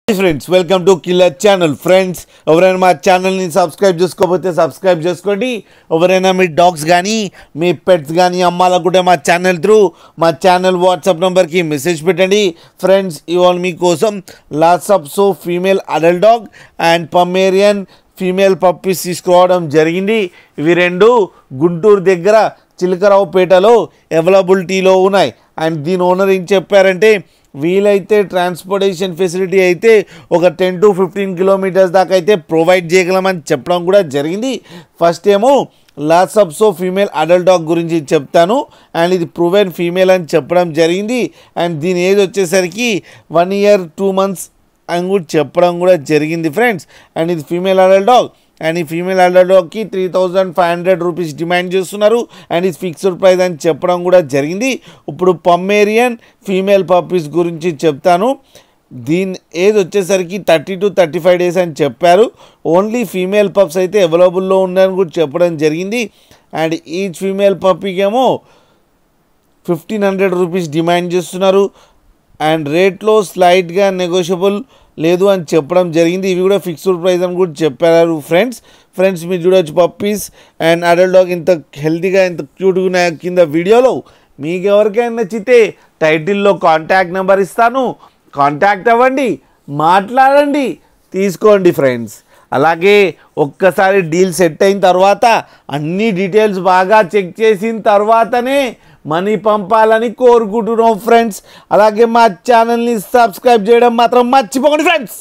Friends welcome to killer channel. Friends ఎవరైనా మా ఛానల్ని సబ్స్క్రైబ్ చేసుకోకపోతే సబ్స్క్రైబ్ చేసుకోండి. ఎవరైనా మీ డాగ్స్ కానీ మీ పెట్స్ కానీ అమ్మాలనుకుంటే మా ఛానల్ త్రూ మా ఛానల్ వాట్సాప్ నెంబర్కి మెసేజ్ పెట్టండి. ఫ్రెండ్స్ ఇవాళ మీకోసం lots of so female adult dog and Pomeranian female puppies తీసుకురావడం జరిగింది. ఇవి రెండు గుంటూరు దగ్గర చిలకరావుపేటలో అవైలబిలిటీలో ఉన్నాయి. అండ్ దీని ఓనర్ ఏం చెప్పారంటే వీలైతే ట్రాన్స్పోర్టేషన్ ఫెసిలిటీ అయితే ఒక 10 to 15 కిలోమీటర్స్ దాకా అయితే ప్రొవైడ్ చేయగలమని చెప్పడం కూడా జరిగింది. ఫస్ట్ ఏమో lots of so female adult dog గురించి చెప్తాను. అండ్ ఇది ప్రూవెన్ ఫీమేల్ అని చెప్పడం జరిగింది. అండ్ దీని ఏజ్ వచ్చేసరికి 1 year 2 months అని కూడా చెప్పడం కూడా జరిగింది ఫ్రెండ్స్. అండ్ ఇది ఫీమేల్ అడల్ట్ డాగ్. అండ్ ఈ ఫీమేల్ అడల్ట్ డాగ్కి 3,500 రూపీస్ డిమాండ్ చేస్తున్నారు. అండ్ ఇది ఫిక్స్డ్ ప్రైస్ అని చెప్పడం కూడా జరిగింది. ఇప్పుడు పమేరియన్ ఫీమేల్ పప్పీస్ గురించి చెప్తాను. దీని ఏజ్ వచ్చేసరికి 30 to 35 days అని చెప్పారు. ఓన్లీ ఫీమేల్ పప్స్ అయితే అవైలబుల్లో ఉన్నాయని కూడా చెప్పడం జరిగింది. అండ్ ఈచ్ ఫీమేల్ పప్పీకి ఏమో 1,500 రూపీస్ డిమాండ్ చేస్తున్నారు. అండ్ రేట్లో స్లైట్గా నెగోషియబుల్ లేదు అని చెప్పడం జరిగింది. ఇవి కూడా ఫిక్స్డ్ ప్రైస్ అని కూడా చెప్పారు ఫ్రెండ్స్ మీరు చూడవచ్చు పప్పీస్ అండ్ అడల్ట్ డాగ్ ఇంత హెల్తీగా ఇంత క్యూట్గా ఉన్నాయి కింద వీడియోలో. మీకు ఎవరికైనా నచ్చితే టైటిల్లో కాంటాక్ట్ నెంబర్ ఇస్తాను, కాంటాక్ట్ అవ్వండి, మాట్లాడండి, తీసుకోండి ఫ్రెండ్స్. అలాగే ఒక్కసారి డీల్ సెట్ అయిన తర్వాత అన్ని డీటెయిల్స్ బాగా చెక్ చేసిన తర్వాతనే మనీ పంపాలని కోరుకుంటున్నాం ఫ్రెండ్స్. అలాగే మా ఛానల్ని సబ్స్క్రైబ్ చేయడం మాత్రం మర్చిపోకండి ఫ్రెండ్స్.